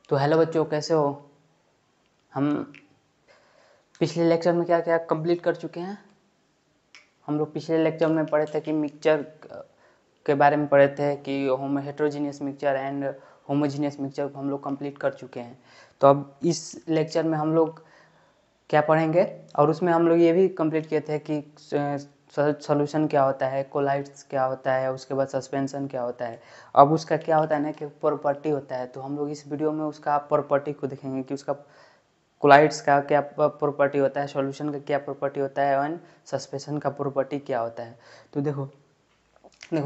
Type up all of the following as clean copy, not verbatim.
तो हेलो बच्चों, कैसे हो। हम पिछले लेक्चर में क्या क्या कंप्लीट कर चुके हैं। हम लोग पिछले लेक्चर में पढ़े थे कि मिक्सचर के बारे में पढ़े थे कि heterogeneous mixture and homogeneous mixture को हम लोग कंप्लीट कर चुके हैं। तो अब इस लेक्चर में हम लोग क्या पढ़ेंगे, और उसमें हम लोग ये भी कंप्लीट किए थे कि सॉल्यूशन क्या होता है, कोलाइड्स क्या होता है, उसके बाद सस्पेंशन क्या होता है। अब उसका क्या होता है ना कि प्रॉपर्टी होता है। तो हम लोग इस वीडियो में उसका प्रॉपर्टी को देखेंगे कि उसका कोलाइड्स का क्या प्रॉपर्टी होता है, सॉल्यूशन का क्या प्रॉपर्टी होता है एंड सस्पेंशन का प्रॉपर्टी क्या होता है। तो देखो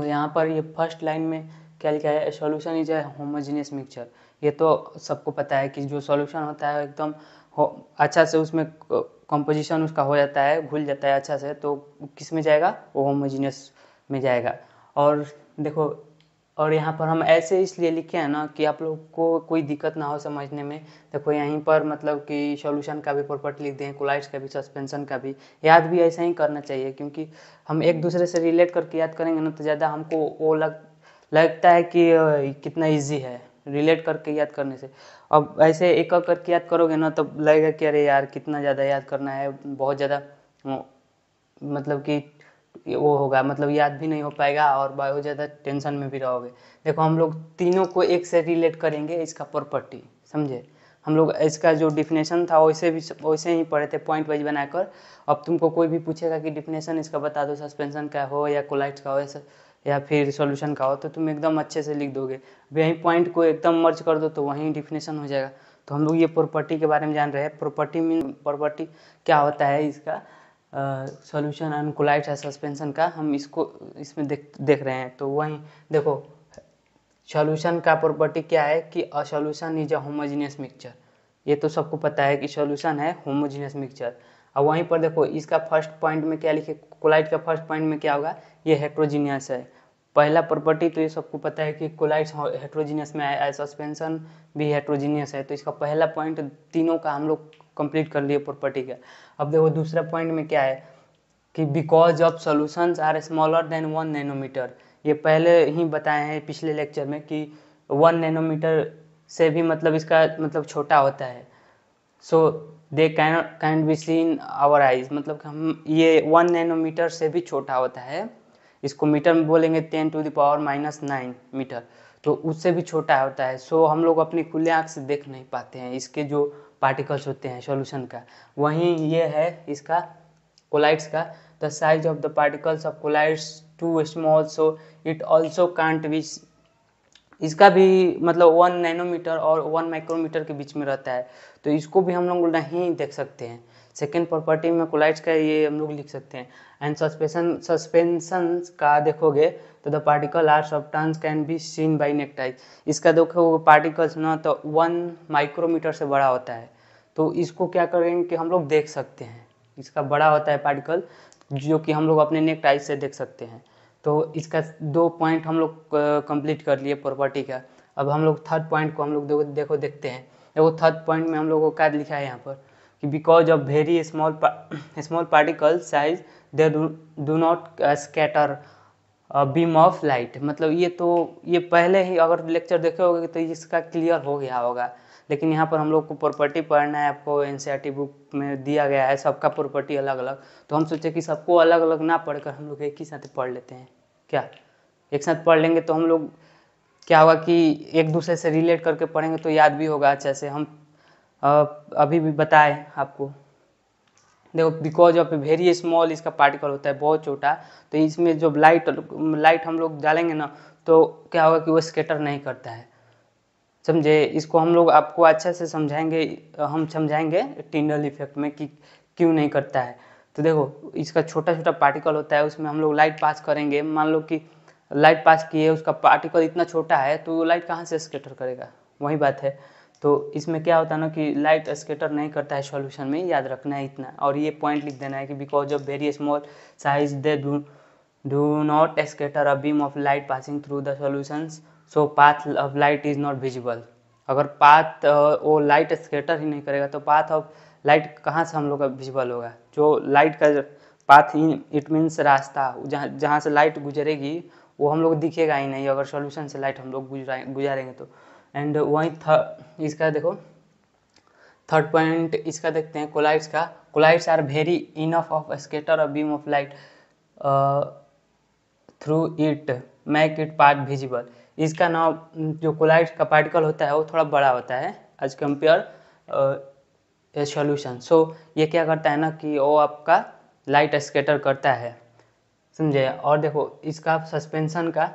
यहाँ पर ये फर्स्ट लाइन में क्या लिखा है, solution is a homogeneous mixture. ये तो सबको पता है कि जो सॉल्यूशन होता है एकदम अच्छा से उसमें कंपोजिशन उसका हो जाता है, घुल जाता है अच्छा से, तो किस में जाएगा, वो होमोजेनियस में जाएगा। और देखो, और यहाँ पर हम ऐसे इसलिए लिखे हैं ना कि आप लोग को कोई दिक्कत ना हो समझने में। देखो यहीं पर मतलब कि सॉल्यूशन का भी प्रॉपर्टी लिख दें, कोलाइड्स का भी, सस्पेंशन का भी। याद भी ऐसा ही करना चाहिए, क्योंकि हम एक दूसरे से रिलेट करके याद करेंगे ना तो ज़्यादा हमको वो लगता है कि कितना इजी है रिलेट करके याद करने से। अब ऐसे एक एक करके याद करोगे ना तो लगेगा कि अरे यार कितना ज़्यादा याद करना है, बहुत ज़्यादा मतलब कि वो होगा, मतलब याद भी नहीं हो पाएगा और बहुत ज़्यादा टेंशन में भी रहोगे। देखो हम लोग तीनों को एक से रिलेट करेंगे, इसका प्रॉपर्टी समझे। हम लोग इसका जो डिफिनेशन था वैसे ही पढ़े थे पॉइंट वाइज बनाकर। अब तुमको कोई भी पूछेगा कि डिफिनेशन इसका बता दो, सस्पेंशन का हो या कोलाइड्स का हो या फिर सॉल्यूशन का हो, तो तुम एकदम अच्छे से लिख दोगे। वहीं पॉइंट को एकदम मर्ज कर दो तो वहीं डिफिनेशन हो जाएगा। तो हम लोग ये प्रॉपर्टी के बारे में जान रहे हैं। प्रॉपर्टी क्या होता है इसका, सॉल्यूशन एंड कोलाइड्स या सस्पेंशन का, हम इसको इसमें देख रहे हैं। तो वहीं देखो सॉल्यूशन का प्रॉपर्टी क्या है कि a solution is a homogeneous mixture. ये तो सबको पता है कि सॉल्यूशन है होमोजेनियस मिक्सचर। और वहीं पर देखो इसका फर्स्ट पॉइंट में क्या लिखे, कोलाइड का फर्स्ट पॉइंट में क्या होगा, ये हेट्रोजीनियस है। पहला प्रॉपर्टी तो ये सबको पता है कि कोलाइड्स हेट्रोजीनियस में है, सस्पेंशन भी हेट्रोजीनियस है। तो इसका पहला पॉइंट तीनों का हम लोग कंप्लीट कर लिए प्रॉपर्टी का। अब देखो दूसरा पॉइंट में क्या है कि because of solutions are smaller than 1 nanometre. ये पहले ही बताए हैं पिछले लेक्चर में कि 1 नैनोमीटर से भी मतलब इसका मतलब छोटा होता है। So they can be seen our eyes, मतलब हम ये 1 नैनोमीटर से भी छोटा होता है। इसको मीटर में बोलेंगे 10⁻⁹ मीटर, तो उससे भी छोटा होता है। सो हम लोग अपनी खुले आँख से देख नहीं पाते हैं इसके जो पार्टिकल्स होते हैं सॉल्यूशन का। वहीं ये है इसका कोलाइड्स का, the size of the particles of colloids too small so it also can't be. इसका भी मतलब 1 नैनोमीटर और 1 माइक्रोमीटर के बीच में रहता है, तो इसको भी हम लोग नहीं देख सकते हैं। सेकेंड प्रॉपर्टी में कोलाइड्स का ये हम लोग लिख सकते हैं। एंड सस्पेंशन का देखोगे तो the particle are substance can be seen by naked eye. इसका देखो पार्टिकल्स ना तो 1 माइक्रोमीटर से बड़ा होता है, तो इसको क्या करेंगे कि हम लोग देख सकते हैं। इसका बड़ा होता है पार्टिकल जो कि हम लोग अपने नेक्ड आई से देख सकते हैं। तो इसका 2 पॉइंट हम लोग कंप्लीट कर लिए प्रॉपर्टी का। अब हम लोग थर्ड पॉइंट को हम लोग देखते हैं। देखो थर्ड पॉइंट में हम लोगों को क्या लिखा है यहाँ पर कि because of very small particle size they do not scatter beam of light. मतलब ये पहले ही अगर लेक्चर देखे होगे तो इसका क्लियर हो गया होगा, लेकिन यहाँ पर हम लोग को प्रॉपर्टी पढ़ना है। आपको एनसीईआरटी बुक में दिया गया है सबका प्रॉपर्टी अलग अलग, तो हम सोचे कि सबको अलग अलग ना पढ़कर हम लोग एक ही साथ पढ़ लेते हैं। क्या एक साथ पढ़ लेंगे तो हम लोग क्या होगा कि एक दूसरे से रिलेट करके पढ़ेंगे तो याद भी होगा अच्छा से। हम अभी भी बताए आपको, देखो बिकॉज ऑफ वेरी स्मॉल इसका पार्टिकल होता है, बहुत छोटा। तो इसमें जो लाइट हम लोग डालेंगे ना तो क्या होगा कि वो स्कैटर नहीं करता है, समझे। इसको हम लोग आपको अच्छा से समझाएंगे, हम समझाएंगे टिंडल इफेक्ट में कि क्यों नहीं करता है। तो देखो इसका छोटा छोटा पार्टिकल होता है, उसमें हम लोग लाइट पास करेंगे। मान लो कि लाइट पास किए, उसका पार्टिकल इतना छोटा है तो वो लाइट कहाँ से स्कैटर करेगा, वही बात है। तो इसमें क्या होता है ना कि लाइट स्कैटर नहीं करता है सॉल्यूशन में, याद रखना है इतना। और ये पॉइंट लिख देना है कि because of very small size they do not scatter a beam of light passing through the solutions, so path of light is not visible. अगर पाथ वो लाइट स्कैटर ही नहीं करेगा तो पाथ ऑफ लाइट कहाँ से हम लोग का विजिबल होगा। जो लाइट का पाथ इट मीन्स रास्ता, जहाँ से लाइट गुजरेगी वो हम लोग दिखेगा ही नहीं अगर सॉल्यूशन से लाइट हम लोग गुजारेंगे तो। एंड वहीं इसका देखो थर्ड पॉइंट इसका देखते हैं कोलाइड्स का। Colloids are very enough of scatter a beam of light through it make it part visible. इसका नाम जो कोलाइड्स का पार्टिकल होता है वो थोड़ा बड़ा होता है एज कम्पेयर सॉल्यूशन। सो ये क्या करता है ना कि वो आपका लाइट स्कैटर करता है, समझे। और देखो इसका सस्पेंशन का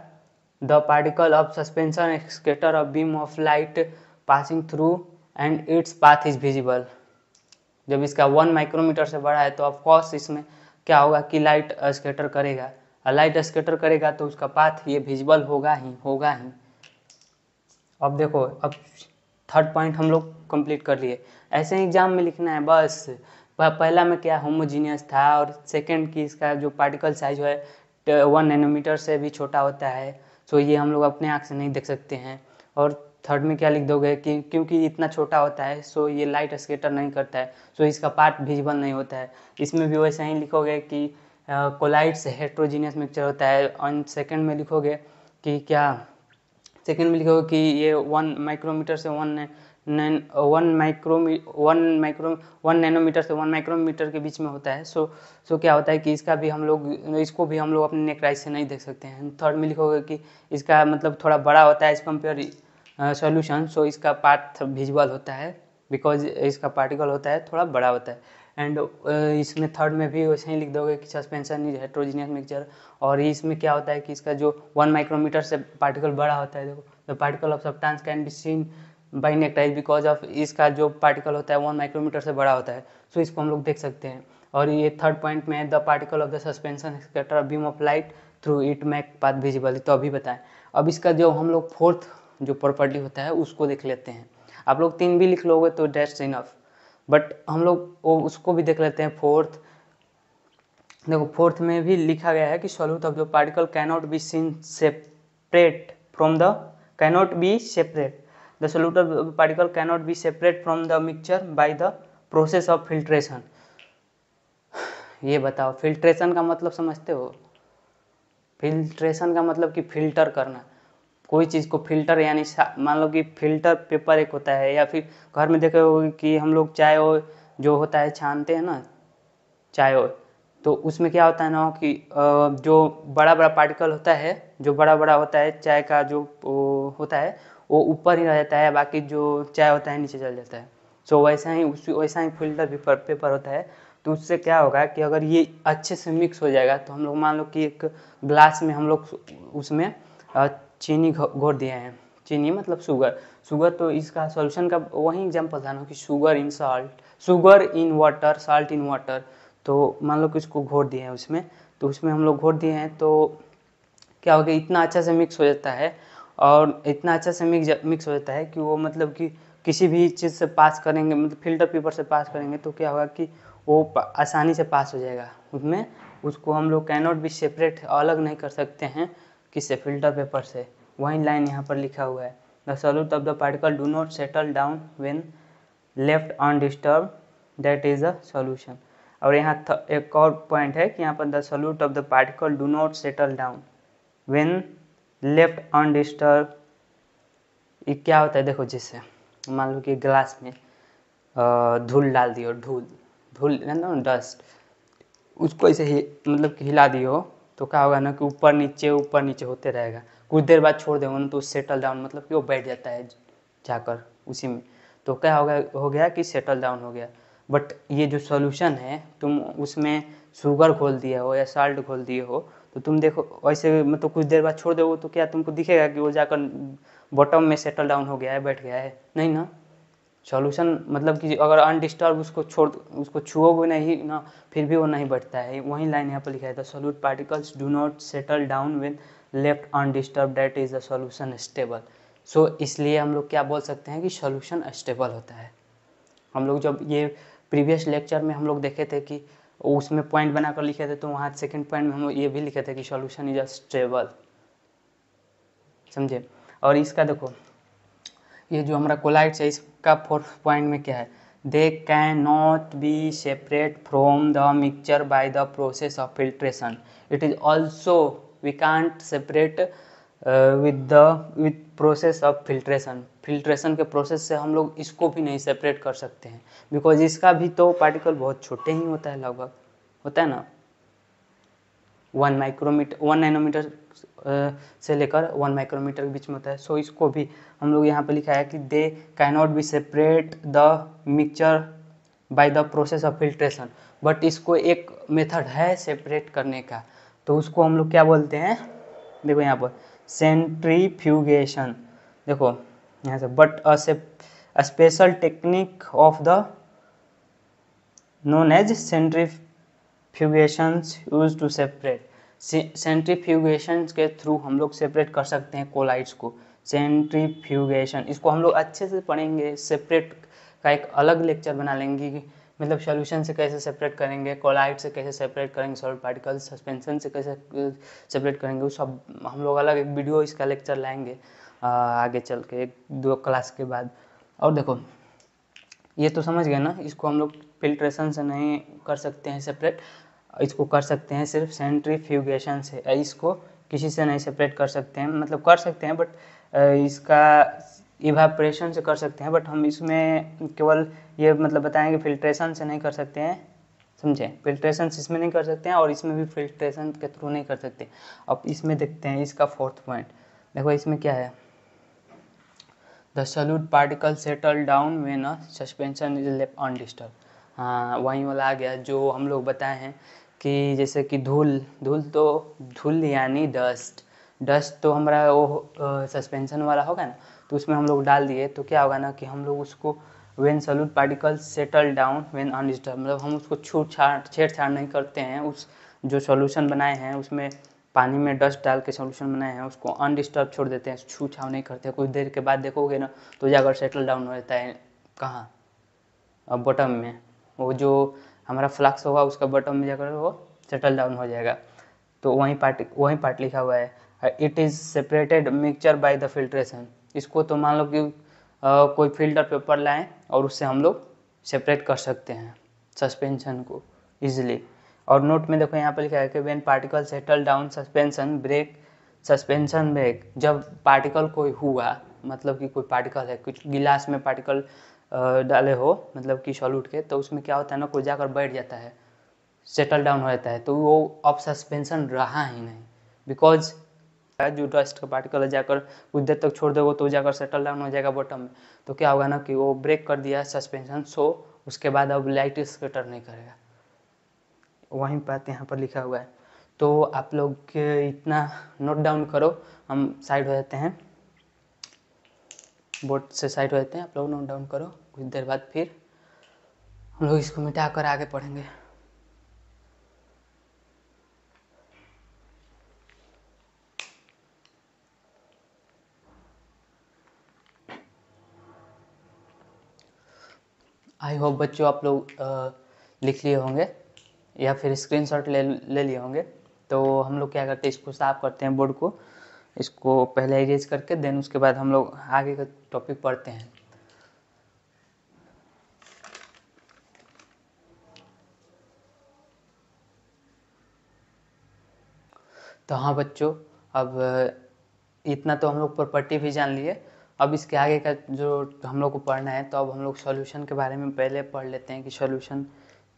the particle of suspension scatter a beam of light passing through and its path is visible. जब इसका 1 माइक्रोमीटर से बड़ा है तो ऑफकोर्स इसमें क्या होगा कि लाइट स्कैटर करेगा, और लाइट स्कैटर करेगा तो उसका पाथ ये विजिबल होगा ही होगा ही। अब देखो अब थर्ड पॉइंट हम लोग कंप्लीट कर लिए। ऐसे एग्जाम में लिखना है बस। पहला में क्या होमोजीनियस था, और सेकंड की इसका जो पार्टिकल साइज है 1 नैनोमीटर से भी छोटा होता है। सो ये हम लोग अपने आँख से नहीं देख सकते हैं। और थर्ड में क्या लिख दोगे कि क्योंकि इतना छोटा होता है सो ये लाइट स्कैटर नहीं करता है, सो इसका पार्ट विजिबल नहीं होता है। इसमें भी वैसा ही लिखोगे कि कोलाइड्स हेट्रोजीनियस मिक्सचर होता है। और सेकंड में लिखोगे कि क्या, सेकंड में लिखोगे कि ये 1 माइक्रोमीटर से 1 नैनोमीटर से 1 माइक्रोमीटर के बीच में होता है। सो क्या होता है कि इसको भी हम लोग अपने नेक्राइज से नहीं देख सकते हैं। थर्ड में लिखोगे कि इसका मतलब थोड़ा बड़ा होता है एज कम्पेयर सॉल्यूशन, सो इसका पार्ट विजुअल होता है बिकॉज इसका पार्टिकल होता है थोड़ा बड़ा होता है। एंड इसमें थर्ड में भी वैसे ही लिख दोगे कि सस्पेंशन इज हेट्रोजीनियस मिक्सचर। और इसमें क्या होता है कि इसका जो 1 माइक्रोमीटर से पार्टिकल बड़ा होता है, देखो the particle of substance can be seen by naked eyes because of इसका जो पार्टिकल होता है 1 माइक्रोमीटर से बड़ा होता है, सो इसको हम लोग देख सकते हैं। और ये थर्ड पॉइंट में the particle of the suspension scatter beam of light through it make path visible, तो अभी बताएं। अब इसका जो हम लोग फोर्थ जो प्रॉपर्टी होता है उसको देख लेते हैं। आप लोग 3 भी लिख लोगे तो दैट्स इनफ, बट हम लोग उसको भी देख लेते हैं। फोर्थ देखो, फोर्थ में भी लिखा गया है कि solute of the particle cannot be seen separate from the cannot be separate the solute of particle cannot be separate from the mixture by the process of filtration. ये बताओ फिल्ट्रेशन का मतलब समझते हो? फिल्ट्रेशन का मतलब कि फिल्टर करना, कोई चीज़ को फिल्टर, यानी मान लो कि फिल्टर पेपर एक होता है, या फिर घर में देखे होगे कि हम लोग चाय जो होता है छानते हैं ना चाय, तो उसमें क्या होता है ना कि जो बड़ा बड़ा पार्टिकल होता है, जो बड़ा बड़ा होता है चाय का जो होता है वो ऊपर ही रह जाता है, बाकी जो चाय होता है नीचे चल जाता है। सो वैसा ही फिल्टर पेपर होता है। तो उससे क्या होगा कि अगर ये अच्छे से मिक्स हो जाएगा तो हम लोग मान लो कि एक ग्लास में हम लोग उसमें चीनी घोर दिए हैं, चीनी मतलब शुगर, तो इसका सॉल्यूशन का वही एग्जाम्पल था ना कि sugar in water, salt in water. तो मान लो कि इसको घोर दिए हैं उसमें, तो उसमें हम लोग घोर दिए हैं तो क्या हो गया, इतना अच्छा से मिक्स हो जाता है, और इतना अच्छा से मिक्स हो जाता है कि वो मतलब कि किसी भी चीज़ से पास करेंगे, मतलब फिल्टर पेपर से पास करेंगे तो क्या होगा कि वो आसानी से पास हो जाएगा उसमें। उसको हम लोग कैनॉट भी सेपरेट अलग नहीं कर सकते हैं किससे, फिल्टर पेपर से। वही लाइन यहाँ पर लिखा हुआ है, the solute of the particle do not settle down when left undisturb, that is a solution. और यहाँ एक और पॉइंट है कि यहाँ पर the solute of the particle do not settle down when left undisturb. ये क्या होता है, देखो जैसे मान लो कि ग्लास में धूल डाल दियो, धूल ना डस्ट, उसको ऐसे ही मतलब कि हिला दियो तो क्या होगा ना कि ऊपर नीचे होते रहेगा। कुछ देर बाद छोड़ देंगे ना तो सेटल डाउन मतलब कि वो बैठ जाता है जाकर उसी में, तो क्या हो गया कि सेटल डाउन हो गया। बट ये जो सॉल्यूशन है, तुम उसमें शुगर घोल दिए हो या साल्ट घोल दिए हो, तो तुम देखो वैसे मतलब कुछ देर बाद छोड़ दोगे तो क्या तुमको दिखेगा कि वो जाकर बॉटम में सेटल डाउन हो गया है, बैठ गया है? नहीं ना। सॉल्यूशन मतलब कि अगर अनडिस्टर्ब उसको छुओगे नहीं ना, फिर भी वो नहीं बैठता है। वही लाइन यहाँ पर लिखा है, the solute particles do not settle down when left undisturb, that is the solution stable. So इसलिए हम लोग क्या बोल सकते हैं कि सॉल्यूशन स्टेबल होता है। हम लोग जब ये प्रीवियस लेक्चर में हम लोग देखे थे कि उसमें पॉइंट बनाकर लिखे थे, तो वहाँ सेकंड पॉइंट में हम लोग ये भी लिखे थे कि सॉल्यूशन इज स्टेबल, समझे। और इसका देखो ये जो हमारा कोलाइड्स है, इसका फोर्थ पॉइंट में क्या है, they can not be separate from the mixture by the process of filtration. It is also we can't separate with process of filtration. Filtration के प्रोसेस से हम लोग इसको भी नहीं सेपरेट कर सकते हैं, बिकॉज इसका भी तो पार्टिकल बहुत छोटे ही होता है, लगभग होता है ना 1 नैनोमीटर से लेकर 1 माइक्रोमीटर के बीच में होता है। सो इसको भी हम लोग यहाँ पे लिखा है कि दे can not be separate the mixture by the process of filtration, but इसको एक मेथड है सेपरेट करने का, तो उसको हम लोग क्या बोलते हैं, देखो यहाँ पर सेंट्रीफ्यूगेशन, देखो यहाँ से, but a special technique of the known as centrifugations use to separate. Centrifugation के थ्रू हम लोग सेपरेट कर सकते हैं कोलाइड्स को। सेंट्रीफ्यूगेशन, इसको हम लोग अच्छे से पढ़ेंगे, सेपरेट का एक अलग लेक्चर बना लेंगे कि मतलब सॉल्यूशन से कैसे सेपरेट करेंगे, कोलाइड से कैसे सेपरेट करेंगे, सॉलिड पार्टिकल, सस्पेंशन से कैसे सेपरेट करेंगे, वो सब हम लोग अलग एक वीडियो इसका लेक्चर लाएंगे आगे चल के 1-2 क्लास के बाद। और देखो ये तो समझ गए ना, इसको हम लोग फिल्ट्रेशन से नहीं कर सकते हैं सेपरेट, इसको कर सकते हैं सिर्फ सेंट्रीफ्यूगेशन से, इसको किसी से नहीं सेपरेट कर सकते हैं, मतलब कर सकते हैं बट इसका इवापोरेशन से कर सकते हैं, बट हम इसमें केवल ये मतलब बताएंगे फिल्ट्रेशन से नहीं कर सकते हैं, समझे, फिल्ट्रेशन इसमें नहीं कर सकते हैं और इसमें भी फिल्ट्रेशन के थ्रू नहीं कर सकते। अब इसमें देखते हैं इसका 4th पॉइंट, देखो इसमें क्या है, the solute particle settle down when a suspension is left undisturb. हाँ वहीं वाला आ गया जो हम लोग बताए हैं कि जैसे कि धूल यानी डस्ट तो हमारा वो सस्पेंशन वाला होगा ना, तो उसमें हम लोग डाल दिए तो क्या होगा ना कि हम लोग उसको when solute particle settle down when undisturb, मतलब हम उसको छेड़छाड़ नहीं करते हैं, उस जो सॉल्यूशन बनाए हैं उसमें पानी में डस्ट डाल के सॉल्यूशन बनाए हैं उसको अनडिस्टर्ब छोड़ देते हैं, छू छाव नहीं करते, कुछ देर के बाद देखोगे ना तो जाकर सेटल डाउन हो जाता है कहाँ, अब बॉटम में, वो जो हमारा फ्लक्स होगा उसका बॉटम में जाकर वो सेटल डाउन हो जाएगा। तो वही पार्ट लिखा हुआ है, it is separated mixture by the filtration. इसको तो मान लो कि कोई फिल्टर पेपर लाएं और उससे हम लोग सेपरेट कर सकते हैं सस्पेंशन को इजीली। और नोट में देखो यहाँ पर लिखा है कि when particle settle down suspension break, जब पार्टिकल कोई हुआ, मतलब कि कोई पार्टिकल है, कुछ गिलास में पार्टिकल डाले हो मतलब कि सॉल्यूट के, तो उसमें क्या होता है ना, कोई जाकर बैठ जाता है, सेटल डाउन हो जाता है, तो वो अब सस्पेंशन रहा ही नहीं, बिकॉज जो डस्ट का पार्टिकल है जाकर कुछ देर तक छोड़ दोगे तो जाकर सेटल डाउन हो जाएगा बॉटम में, तो क्या होगा ना कि वो ब्रेक कर दिया सस्पेंशन, सो उसके बाद अब लाइट स्कैटर नहीं करेगा, वहीं बात यहाँ पर लिखा हुआ है। तो आप लोग इतना नोट डाउन करो, हम साइड हो जाते हैं, बोर्ड से साइड हो जाते हैं, आप लोग नोट डाउन करो, कुछ देर बाद फिर हम लोग इसको मिटा कर आगे पढ़ेंगे। आई होप बच्चों आप लोग लिख लिए होंगे या फिर स्क्रीनशॉट ले लिए होंगे। तो हम लोग क्या करते हैं, इसको साफ करते हैं बोर्ड को, इसको पहले इरेज करके देन उसके बाद हम लोग आगे का टॉपिक पढ़ते हैं। तो हाँ बच्चों, अब इतना तो हम लोग प्रॉपर्टी भी जान लिए, अब इसके आगे का जो हम लोग को पढ़ना है, तो अब हम लोग सॉल्यूशन के बारे में पहले पढ़ लेते हैं कि सॉल्यूशन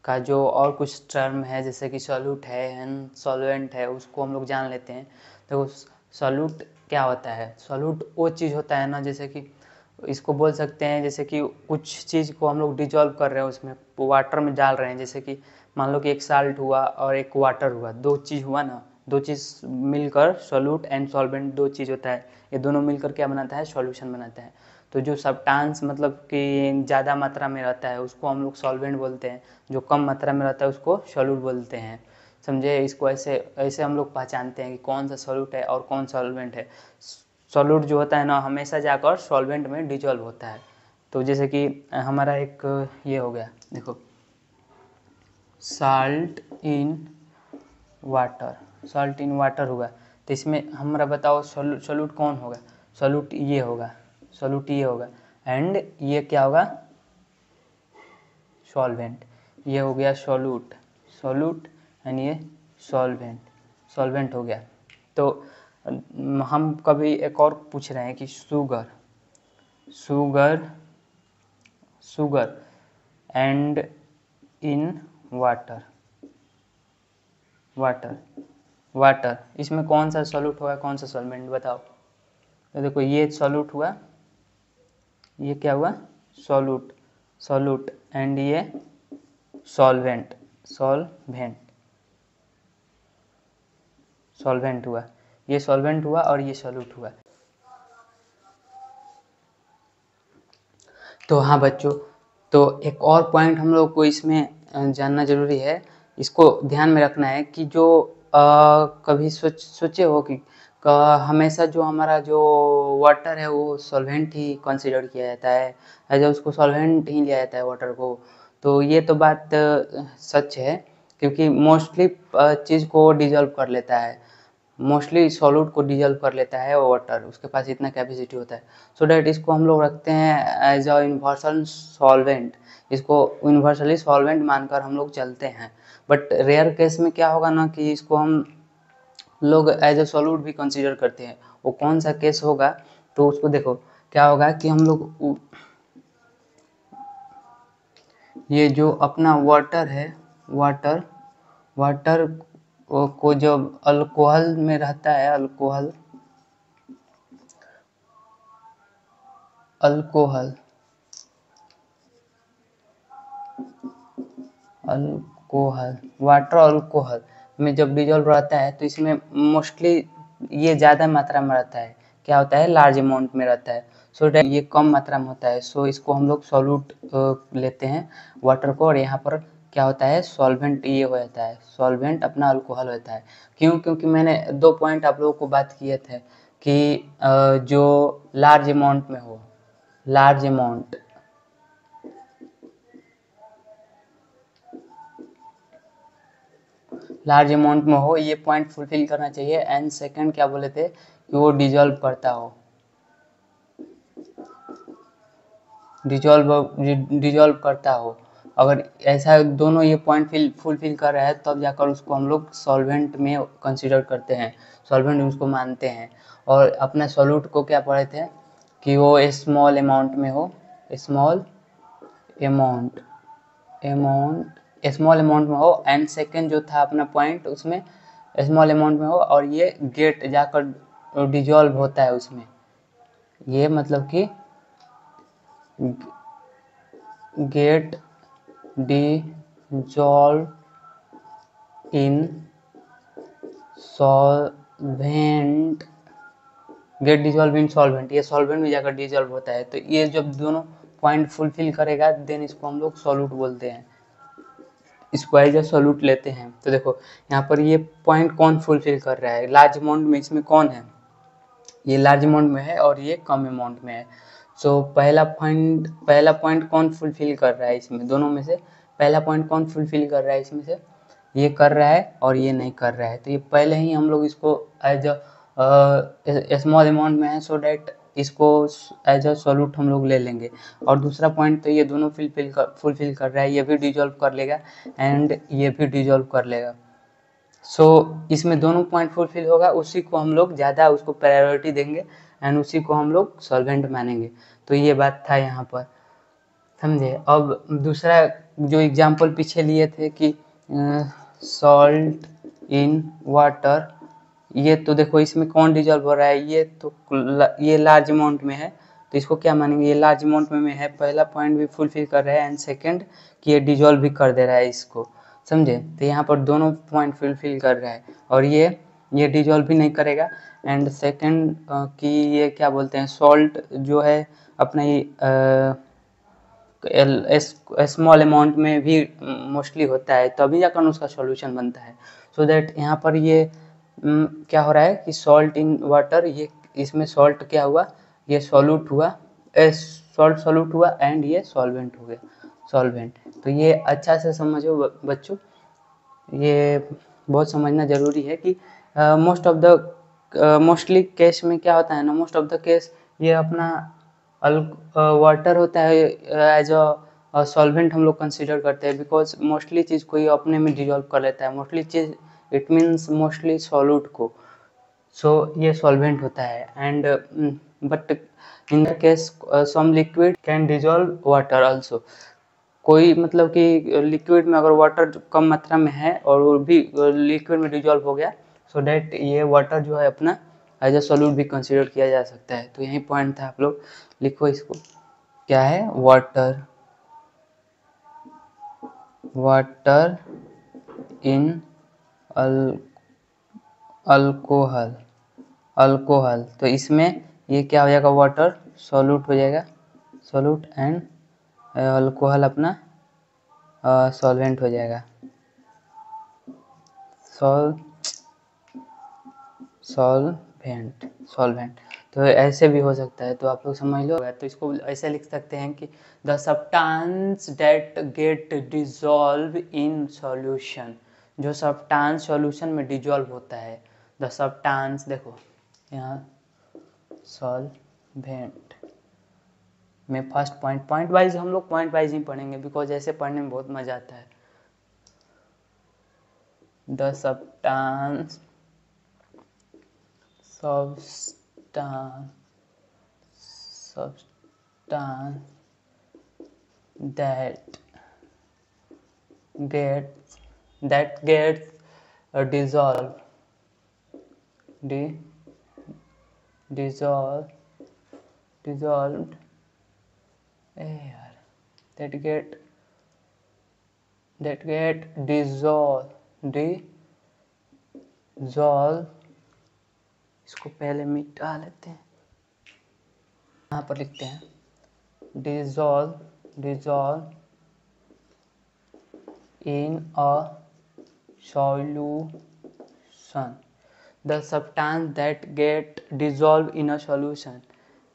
का जो और कुछ टर्म है, जैसे कि सॉल्यूट है एंड सॉल्वेंट है, उसको हम लोग जान लेते हैं। तो सॉल्यूट क्या होता है, सॉल्यूट वो चीज़ होता है ना, जैसे कि इसको बोल सकते हैं जैसे कि कुछ चीज़ को हम लोग डिजॉल्व कर रहे हैं, उसमें वाटर में डाल रहे हैं, जैसे कि मान लो कि एक साल्ट हुआ और एक वाटर हुआ, दो चीज़ हुआ ना, दो चीज़ मिलकर सॉल्यूट एंड सॉल्वेंट दो चीज़ होता है, ये दोनों मिलकर क्या बनाता है, सॉल्यूशन बनाता है। तो जो सब्सटेंस मतलब कि ज़्यादा मात्रा में रहता है उसको हम लोग सॉल्वेंट बोलते हैं, जो कम मात्रा में रहता है उसको सॉल्यूट बोलते हैं, समझे। इसको ऐसे ऐसे हम लोग पहचानते हैं कि कौन सा सॉल्यूट है और कौन सॉल्वेंट है। सॉल्यूट जो होता है ना हमेशा जाकर सॉल्वेंट में डिजॉल्व होता है। तो जैसे कि हमारा एक ये हो गया, देखो साल्ट इन वाटर होगा, तो इसमें हमारा बताओ सॉल्यूट कौन होगा, सॉल्यूट ये होगा एंड ये क्या होगा, सॉल्वेंट, ये हो गया सॉल्यूट एंड ये सॉल्वेंट हो गया। तो हम कभी एक और पूछ रहे हैं कि sugar, sugar and in water। Water इसमें कौन सा सॉल्यूट हुआ, कौन सा सॉल्वेंट बताओ। तो देखो ये सॉल्यूट हुआ, ये क्या हुआ सॉल्यूट एंड ये सॉल्वेंट हुआ, ये सॉल्वेंट हुआ और ये सॉल्यूट हुआ। तो हाँ बच्चों, तो एक और पॉइंट हम लोग को इसमें जानना जरूरी है, इसको ध्यान में रखना है कि जो कभी सोचे हो कि हमेशा जो हमारा जो वाटर है वो सॉल्वेंट ही कंसीडर किया जाता है, एज उसको सॉल्वेंट ही लिया जाता है वाटर को। तो ये तो बात सच है, क्योंकि मोस्टली चीज़ को डिजॉल्व कर लेता है, मोस्टली सॉल्यूट को डिजॉल्व कर लेता है वाटर, उसके पास इतना कैपेसिटी होता है। सो डैट इसको हम लोग रखते हैं एज अ यूनिवर्सल सॉल्वेंट, इसको यूनिवर्सली सॉल्वेंट मानकर हम लोग चलते हैं। बट रेयर केस में क्या होगा ना कि इसको हम लोग एज अ सॉल्यूट भी कंसीडर करते हैं। वो कौन सा केस होगा, तो उसको देखो क्या होगा कि हम लोग ये जो अपना वाटर है, वाटर को जब अल्कोहल में रहता है, अल्कोहल वाटर अल्कोहल में जब डिजॉल्व रहता है, तो इसमें मोस्टली ये ज़्यादा मात्रा में रहता है, क्या होता है लार्ज अमाउंट में रहता है। सो ये कम मात्रा में होता है, सो इसको हम लोग सॉल्यूट लेते हैं वाटर को, और यहाँ पर क्या होता है सॉल्वेंट ये हो जाता है, सॉल्वेंट अपना अल्कोहल होता है। क्यों? क्योंकि मैंने 2 पॉइंट आप लोगों को बात किए थे कि जो लार्ज अमाउंट में हो, लार्ज अमाउंट में हो, ये पॉइंट फुलफिल करना चाहिए। एंड सेकंड क्या बोले थे कि वो डिजॉल्व करता हो, डिजॉल्व करता हो। अगर ऐसा दोनों ये पॉइंट फुलफिल कर रहा है, तब जाकर उसको हम लोग सॉल्वेंट में कंसीडर करते हैं, सॉल्वेंट उसको मानते हैं। और अपना सॉल्यूट को क्या पढ़े थे कि वो स्मॉल अमाउंट में हो, स्मॉल अमाउंट में हो। एंड सेकंड जो था अपना पॉइंट, उसमें स्मॉल अमाउंट में हो और ये गेट जाकर डिजॉल्व होता है उसमें, ये मतलब कि गेट डिजॉल्व इन सॉल्वेंट, ये सॉल्वेंट में जाकर डिजॉल्व होता है। तो ये जब दोनों पॉइंट फुलफिल करेगा, देन इसको हम लोग सॉल्यूट बोलते हैं, इसको एज अ सॉल्यूट लेते हैं। तो देखो यहाँ पर ये पॉइंट कौन फुलफिल कर रहा है, लार्ज अमाउंट में इसमें कौन है, ये लार्ज अमाउंट में है और ये कम अमाउंट में है। सो पहला पॉइंट कौन फुलफिल कर रहा है इसमें दोनों में से, पहला पॉइंट कौन फुलफिल कर रहा है इसमें से, ये कर रहा है और ये नहीं कर रहा है। तो ये पहले ही हम लोग इसको एज अ स्मॉल अमाउंट में है, सो डैट इसको एज अ सॉल्यूट हम लोग ले लेंगे। और दूसरा पॉइंट तो ये दोनों फुलफिल कर रहा है, ये भी डिजॉल्व कर लेगा एंड ये भी डिजॉल्व कर लेगा। सो इसमें दोनों पॉइंट फुलफिल होगा, उसी को हम लोग ज़्यादा उसको प्रायोरिटी देंगे एंड उसी को हम लोग सॉल्वेंट मानेंगे। तो ये बात था यहाँ पर, समझे। अब दूसरा जो एग्जाम्पल पीछे लिए थे कि सॉल्ट इन वाटर, ये तो देखो इसमें कौन डिजॉल्व हो रहा है, ये लार्ज अमाउंट में है, तो इसको क्या मानेंगे, ये लार्ज अमाउंट में है, पहला पॉइंट भी फुलफिल कर रहा है एंड सेकंड कि ये डिजॉल्व भी कर दे रहा है इसको, समझे। तो यहाँ पर दोनों पॉइंट फुलफिल कर रहा है और ये डिजॉल्व भी नहीं करेगा। एंड सेकंड कि ये क्या बोलते हैं, सॉल्ट जो है अपना स्मॉल अमाउंट में भी मोस्टली होता है, तभी जाकर उसका सॉल्यूशन बनता है। सो दैट यहाँ पर ये क्या हो रहा है कि सॉल्ट इन वाटर, ये इसमें सॉल्ट क्या हुआ, ये सॉल्यूट हुआ, सॉल्ट सॉल्यूट हुआ एंड ये सॉल्वेंट हो गया, सॉल्वेंट। तो ये अच्छा से समझो बच्चों, ये बहुत समझना ज़रूरी है कि मोस्टली केस में क्या होता है ना, मोस्ट ऑफ द केस ये अपना वाटर होता है एज अ सॉल्वेंट हम लोग कंसीडर करते हैं, बिकॉज मोस्टली चीज़ को ये अपने में डिजॉल्व कर लेता है, mostly cheese it means mostly solute को। सो ये सॉल्वेंट होता है and but in that case some liquid can dissolve water also. कोई मतलब कि लिक्विड में अगर वाटर कम मात्रा में है और वो भी लिक्विड में डिजॉल्व हो गया, सो डैट ये वाटर जो है अपना एज ए सॉल्यूट भी कंसीडर किया जा सकता है। तो यही पॉइंट था, आप लोग लिखो इसको। क्या है? Water, water in alcohol, alcohol. तो इसमें ये क्या हो जाएगा? वाटर सॉल्यूट हो जाएगा, सॉल्यूट, एंड अल्कोहल अपना सॉल्वेंट हो जाएगा, सॉल्वेंट, सॉल्वेंट। तो ऐसे भी हो सकता है, तो आप लोग समझ लो। तो इसको ऐसे लिख सकते हैं कि the substance that get dissolve in solution, जो सब्सटेंस सॉल्यूशन में डिजॉल्व होता है, द सब्सटेंस, देखो यहाँ सॉल्वेंट में फर्स्ट पॉइंट वाइज हम लोग पॉइंट वाइज ही पढ़ेंगे, बिकॉज ऐसे पढ़ने में बहुत मजा आता है। The substance that gets dissolved यार, that get dissolve, इसको पहले मिटा लेते हैं, यहाँ पर लिखते हैं dissolve in a solution, the substance that get dissolved in a solution।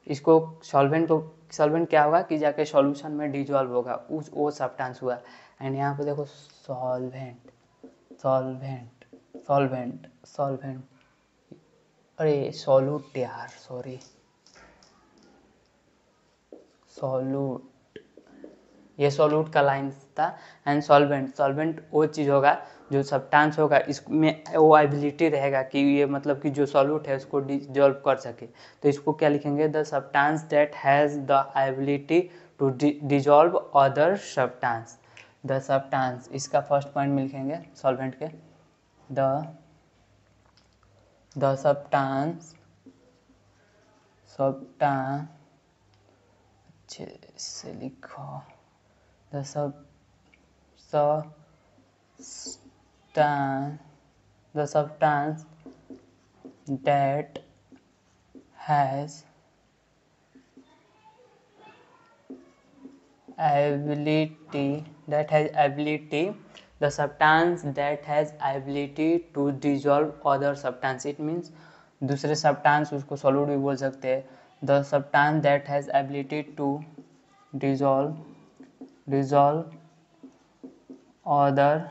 इसको सॉल्वेंट क्या होगा कि जाके सॉल्यूशन में डिजॉल्व होगा, उस वो सब्सटेंस हुआ। एंड यहाँ पे देखो सॉल्वेंट, अरे सॉल्यूट यार, सॉरी, सॉल्यूट, ये सॉल्यूट का लाइन था। एंड सॉल्वेंट वो चीज़ होगा जो सब्सटेंस होगा, इसमें वो एबिलिटी रहेगा कि ये मतलब कि जो सॉल्यूट है उसको डिजॉल्व कर सके। तो इसको क्या लिखेंगे? The substance that has the ability to dissolve other substance, the substance, इसका फर्स्ट पॉइंट में लिखेंगे सॉल्वेंट के, द सब्सटेंस अच्छे से लिखो, the substance that has ability, the substance that has ability to dissolve other substance, it means दूसरे substance, उसको solute भी बोल सकते हैं। The substance that has ability to dissolve other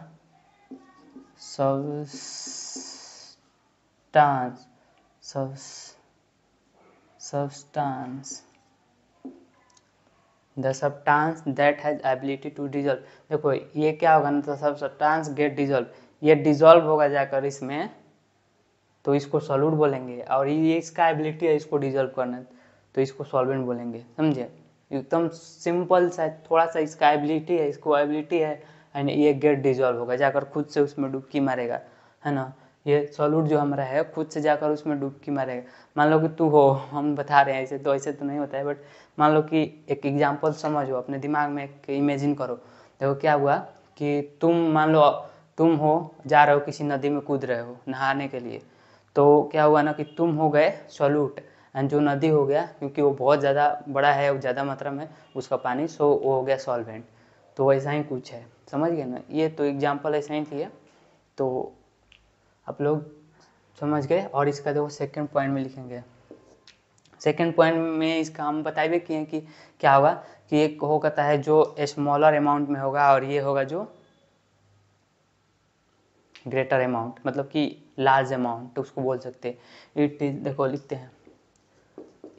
substance, the substance that has ability to dissolve. देखो ये क्या होगा ना, तो सब्सटेंस गेट डिजॉल्व, ये डिजॉल्व होगा जाकर इसमें, तो इसको सॉल्यूट बोलेंगे, और ये इसका एबिलिटी है इसको डिजॉल्व करना, तो इसको सॉल्वेंट बोलेंगे। समझे? एकदम सिंपल सा, थोड़ा सा इसका एबिलिटी है, इसको एबिलिटी है, एंड ये गेट डिजॉल्व होगा, जाकर खुद से उसमें डुबकी मारेगा, है ना। ये सॉल्यूट जो हमारा है खुद से जाकर उसमें डुबकी मारेगा। मान लो कि तू हो, हम बता रहे हैं, ऐसे तो नहीं होता है, बट मान लो कि एक एग्जाम्पल समझो, अपने दिमाग में एक इमेजिन करो। देखो क्या हुआ कि तुम मान लो तुम हो, जा रहे हो किसी नदी में, कूद रहे हो नहाने के लिए, तो क्या हुआ ना कि तुम हो गए सॉल्यूट, एंड जो नदी हो गया, क्योंकि वो बहुत ज़्यादा बड़ा है, ज़्यादा मात्रा में उसका पानी, सो वो हो गया सॉल्वेंट। तो वैसा ही कुछ है, समझ गए ना। ये तो एग्जाम्पल ऐसा ही थी, तो आप लोग समझ गए। और इसका देखो सेकंड पॉइंट में लिखेंगे, सेकंड पॉइंट में इसका हम बताए किए हैं कि क्या होगा कि एक हो कहता है जो स्मॉलर अमाउंट में होगा, और ये होगा जो ग्रेटर अमाउंट, मतलब कि लार्ज अमाउंट, तो उसको बोल सकते हैं। इट इज, देखो लिखते हैं,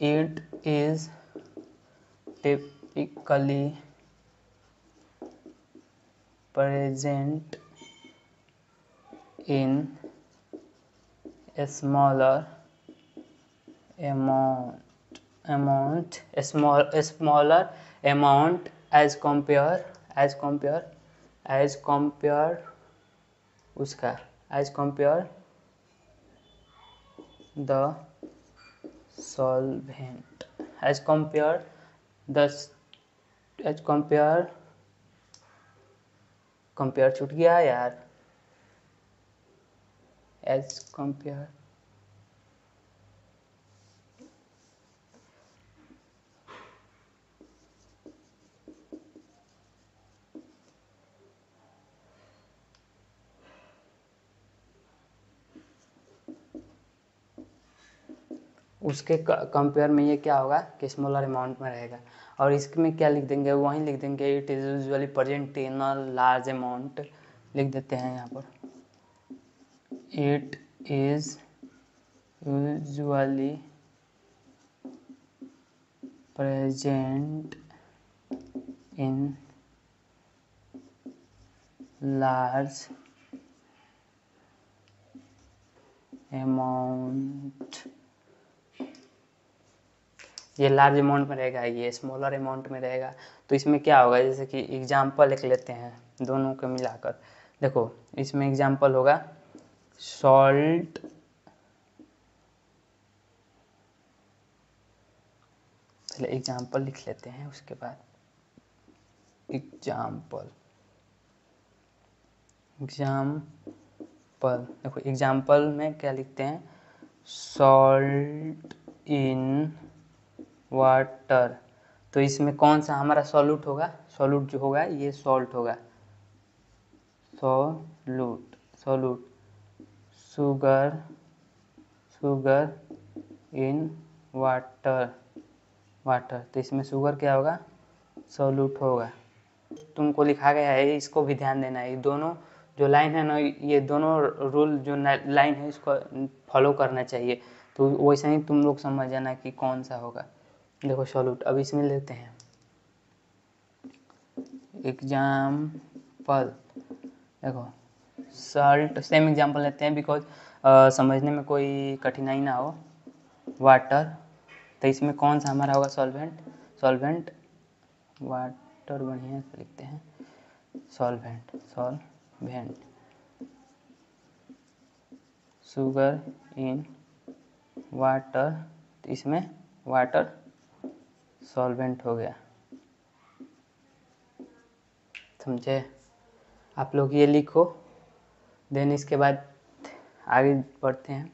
it is typically present in a smaller amount amount, smaller amount as compare उसका as compare the solvent as compare the as compare छूट गया यार as compare उसके कंपेयर में ये क्या होगा कि स्मॉलर अमाउंट में रहेगा। और इसमें क्या लिख देंगे, वहीं लिख देंगे it is usually present in a large amount, लिख देते हैं यहाँ पर it is usually present in large amount. ये लार्ज अमाउंट में रहेगा, ये स्मॉलर अमाउंट में रहेगा। तो इसमें क्या होगा, जैसे कि एग्जाम्पल एक लेते हैं दोनों को मिलाकर। देखो इसमें एग्जाम्पल होगा सॉल्ट पहले एग्जाम्पल लिख लेते हैं, उसके बाद एग्जाम्पल देखो एग्जाम्पल में क्या लिखते हैं, सॉल्ट इन वाटर। तो इसमें कौन सा हमारा सॉल्यूट होगा, सॉल्यूट जो होगा ये सॉल्ट होगा, सॉल्यूट शुगर इन वाटर। तो इसमें शुगर क्या होगा, सॉल्यूट होगा। तुमको लिखा गया है, इसको भी ध्यान देना है। ये दोनों जो लाइन है ना, ये दोनों रूल जो लाइन है इसको फॉलो करना चाहिए। तो वैसे ही तुम लोग समझ जाना कि कौन सा होगा। देखो सॉल्यूट, अब इसमें लेते हैं एग्जाम्पल। देखो सॉल्ट, सेम एग्जाम्पल लेते हैं बिकॉज समझने में कोई कठिनाई ना हो। वाटर, तो इसमें कौन सा हमारा होगा, सॉल्वेंट वाटर, बढ़िया से लिखते हैं सॉल्वेंट शुगर इन वाटर। तो इसमें वाटर सॉल्वेंट हो गया, समझे। आप लोग ये लिखो, देन इसके बाद आगे बढ़ते हैं।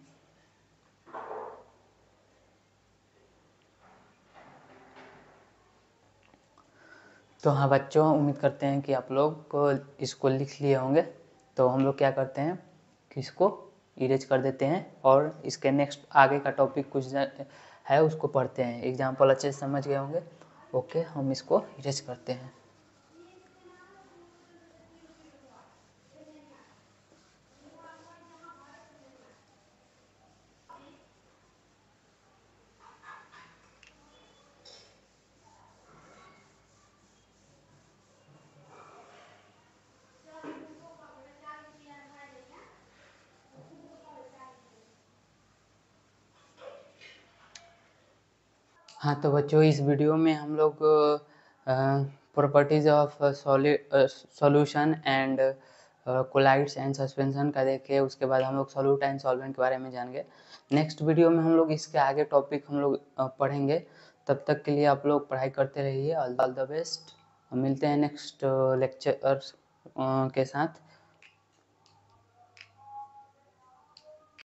तो हाँ बच्चों, उम्मीद करते हैं कि आप लोग को इसको लिख लिए होंगे। तो हम लोग क्या करते हैं कि इसको इरेज कर देते हैं और इसके नेक्स्ट आगे का टॉपिक कुछ है उसको पढ़ते हैं। एग्जाम्पल अच्छे से समझ गए होंगे। ओके, हम इसको इरेज करते हैं। हाँ तो बच्चों, इस वीडियो में हम लोग properties of solution and colloids and suspension का देखे। उसके बाद हम लोग सॉल्यूट एंड सॉल्वेंट के बारे में जान गए। नेक्स्ट वीडियो में हम लोग इसके आगे टॉपिक हम लोग पढ़ेंगे। तब तक के लिए आप लोग पढ़ाई करते रहिए। All the best. मिलते हैं नेक्स्ट लेक्चर के साथ।